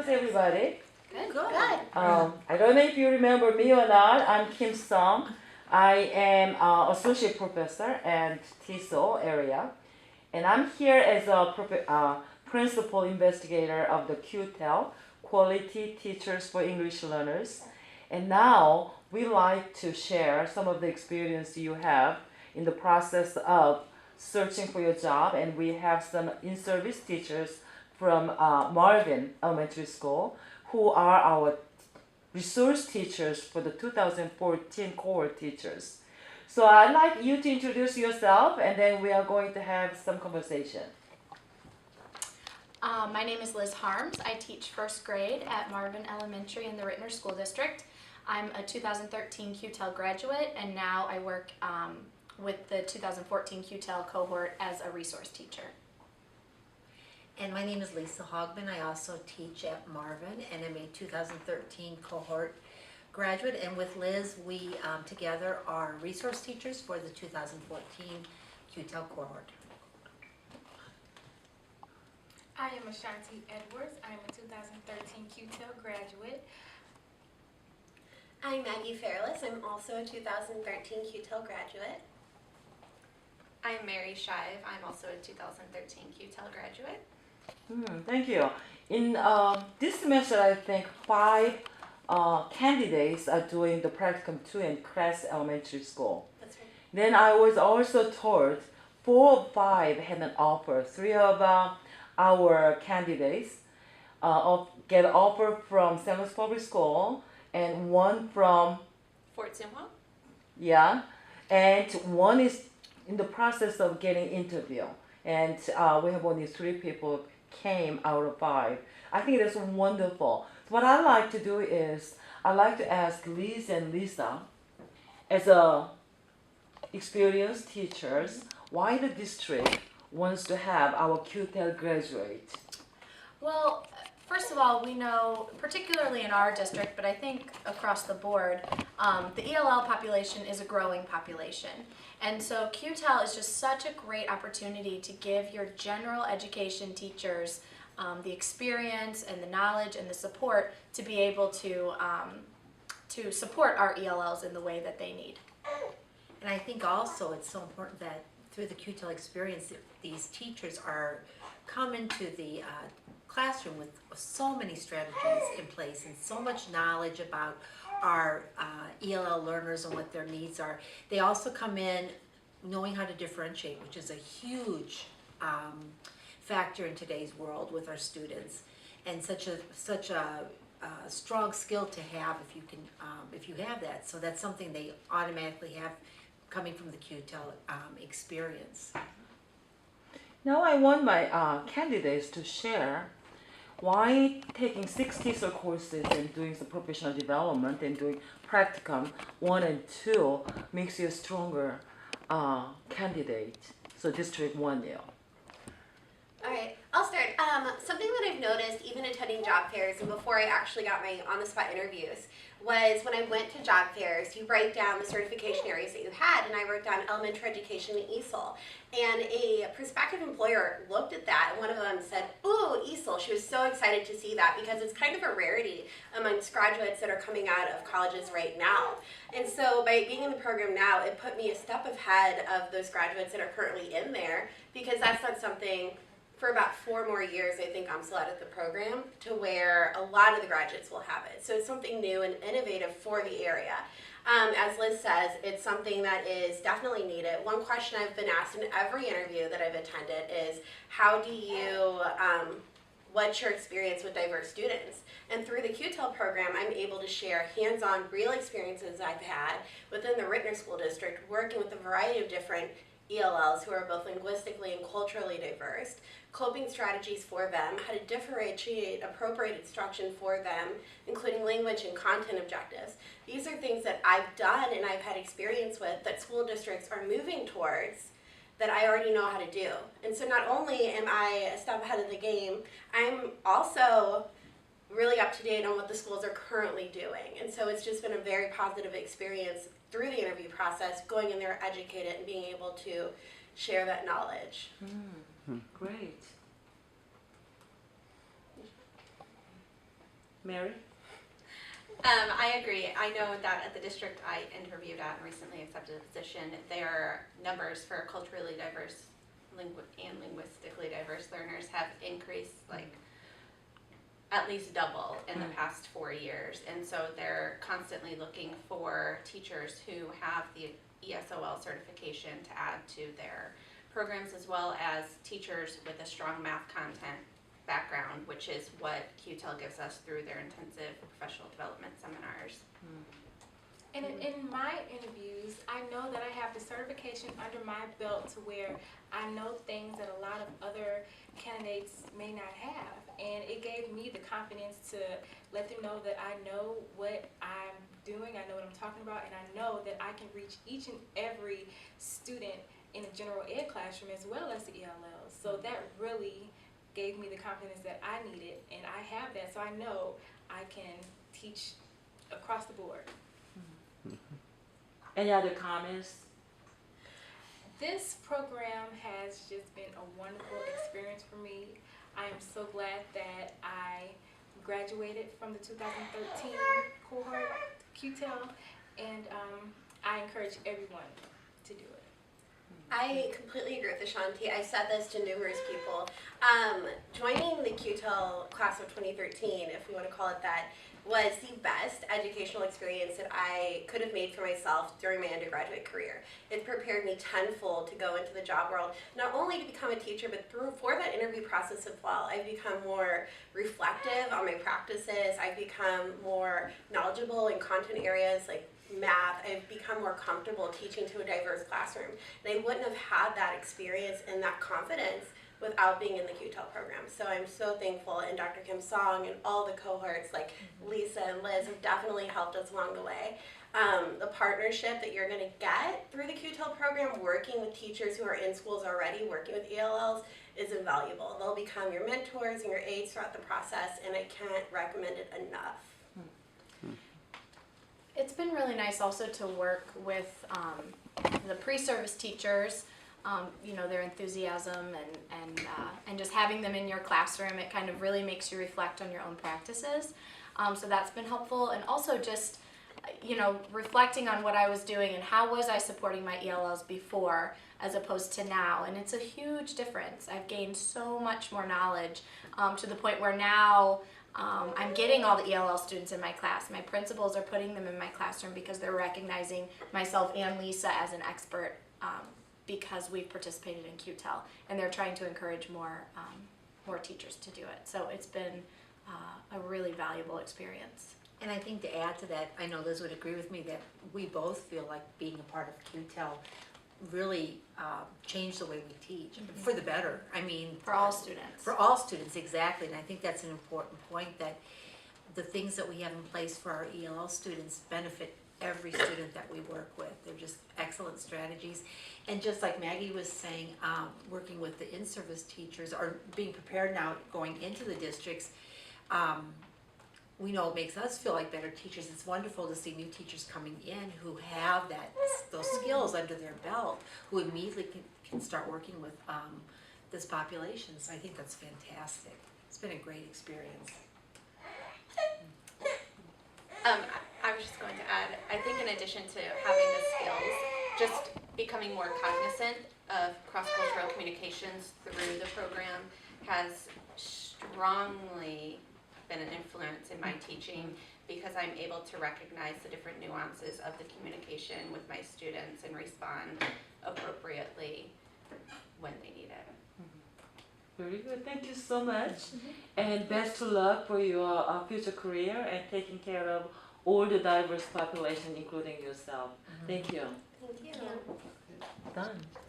How's everybody? Good. Good. I don't know if you remember me or not. I'm Kim Song. I am associate professor at TESOL area, and I'm here as a principal investigator of the Qtel, Quality Teachers for English Learners. And now we like to share some of the experience you have in the process of searching for your job, and we have some in-service teachers from Marvin Elementary School who are our resource teachers for the 2014 cohort teachers. So I'd like you to introduce yourself, and then we are going to have some conversation. My name is Liz Harms. I teach first grade at Marvin Elementary in the Rittner School District. I'm a 2013 Qtel graduate, and now I work with the 2014 Qtel cohort as a resource teacher. And my name is Lisa Hogman. I also teach at Marvin, and I'm a 2013 cohort graduate. And with Liz, we together are resource teachers for the 2014 Qtel cohort. I am Ashanti Edwards. I am a 2013 Qtel graduate. I'm Maggie Fairless. I'm also a 2013 Qtel graduate. I'm Mary Shive. I'm also a 2013 Qtel graduate. Thank you. In this semester, I think 5 candidates are doing the practicum 2 in Crest Elementary School. That's right. Then I was also told 4 or 5 had an offer. 3 of our candidates get an offer from St. Louis Public School, and 1 from Fort Simwell? Yeah, and 1 is in the process of getting interview. And we have only 3 people came out of 5. I think that's wonderful. What I like to do is I like to ask Liz and Lisa, as a experienced teachers, why the district wants to have our Qtel graduate. Well, first of all, we know, particularly in our district, but I think across the board, the ELL population is a growing population. And so Qtel is just such a great opportunity to give your general education teachers the experience and the knowledge and the support to be able to support our ELLs in the way that they need. And I think also it's so important that through the Qtel experience, these teachers come into the classroom with so many strategies in place and so much knowledge about our ELL learners and what their needs are. They also come in knowing how to differentiate, which is a huge factor in today's world with our students, and such a strong skill to have if you have that. So that's something they automatically have coming from the Qtel experience. Now I want my candidates to share why taking 6 TESOL courses and doing some professional development and doing practicum 1 and 2 makes you a stronger candidate. So District 1, yeah. All right, I'll start. Something that I've noticed, even attending job fairs and before I actually got my on-the-spot interviews, was when I went to job fairs, you write down the certification areas that you had, and I wrote down elementary education and ESOL. And a prospective employer looked at that, and one of them said, "Ooh, ESOL." She was so excited to see that because it's kind of a rarity amongst graduates that are coming out of colleges right now. And so by being in the program now, it put me a step ahead of those graduates that are currently in there, because that's not something. For about 4 more years, I think I'm still out of the program, to where a lot of the graduates will have it. So it's something new and innovative for the area. As Liz says, it's something that is definitely needed. One question I've been asked in every interview that I've attended is, what's your experience with diverse students? And through the Qtel program, I'm able to share hands-on real experiences I've had within the Rittner School District, working with a variety of different ELLs who are both linguistically and culturally diverse, coping strategies for them, how to differentiate appropriate instruction for them, including language and content objectives. These are things that I've done and I've had experience with that school districts are moving towards that I already know how to do. And so not only am I a step ahead of the game, I'm also really up to date on what the schools are currently doing. And so it's just been a very positive experience through the interview process, going in there educated and being able to share that knowledge. Great. Mary? I agree. I know that at the district I interviewed at and recently accepted a position, their numbers for culturally diverse and linguistically diverse learners have increased like at least double in the past 4 years. And so they're constantly looking for teachers who have the ESOL certification to add to their programs, as well as teachers with a strong math content background, which is what Qtel gives us through their intensive professional development seminars. And in my interviews, I know that I have the certification under my belt to where I know things that a lot of other candidates may not have. And it gave me the confidence to let them know that I know what I'm doing, I know what I'm talking about, and I know that I can reach each and every student in a general ed classroom as well as the ELLs. So that really gave me the confidence that I needed, and I have that, so I know I can teach across the board. Any other comments? This program has just been a wonderful experience for me. I am so glad that I graduated from the 2013 cohort, Qtel, and I encourage everyone to do it. I completely agree with Ashanti. I said this to numerous people. Joining the Qtel class of 2013, if we want to call it that, was the best educational experience that I could have made for myself during my undergraduate career. It prepared me tenfold to go into the job world, not only to become a teacher, but for that interview process as well. I've become more reflective on my practices. I've become more knowledgeable in content areas like math. I've become more comfortable teaching to a diverse classroom. And I wouldn't have had that experience and that confidence without being in the Qtel program. So I'm so thankful, and Dr. Kim Song and all the cohorts like Lisa and Liz have definitely helped us along the way. The partnership that you're gonna get through the Qtel program, working with teachers who are in schools already, working with ELLs, is invaluable. They'll become your mentors and your aides throughout the process, and I can't recommend it enough. It's been really nice also to work with the pre-service teachers. You know, their enthusiasm and just having them in your classroom, it kind of really makes you reflect on your own practices. So that's been helpful, and also just, you know, reflecting on what I was doing and how was I supporting my ELLs before as opposed to now, and it's a huge difference. I've gained so much more knowledge to the point where now I'm getting all the ELL students in my class. My principals are putting them in my classroom because they're recognizing myself and Lisa as an expert because we've participated in Qtel, and they're trying to encourage more teachers to do it. So it's been a really valuable experience. And I think to add to that, I know Liz would agree with me that we both feel like being a part of Qtel really changed the way we teach for the better. I mean, For all students. For all students, exactly. And I think that's an important point, that the things that we have in place for our ELL students benefit every student that we work with. They're just excellent strategies. And just like Maggie was saying, working with the in-service teachers, or being prepared now going into the districts, we know it makes us feel like better teachers. It's wonderful to see new teachers coming in who have those skills under their belt, who immediately can start working with this population. So I think that's fantastic. It's been a great experience. I was just going to add, I think in addition to having the skills, just becoming more cognizant of cross-cultural communications through the program has strongly been an influence in my teaching, because I'm able to recognize the different nuances of the communication with my students and respond appropriately when they need it. Very good. Thank you so much. And best of luck for your future career and taking care of all the diverse population, including yourself. Thank you. Thank you. Done.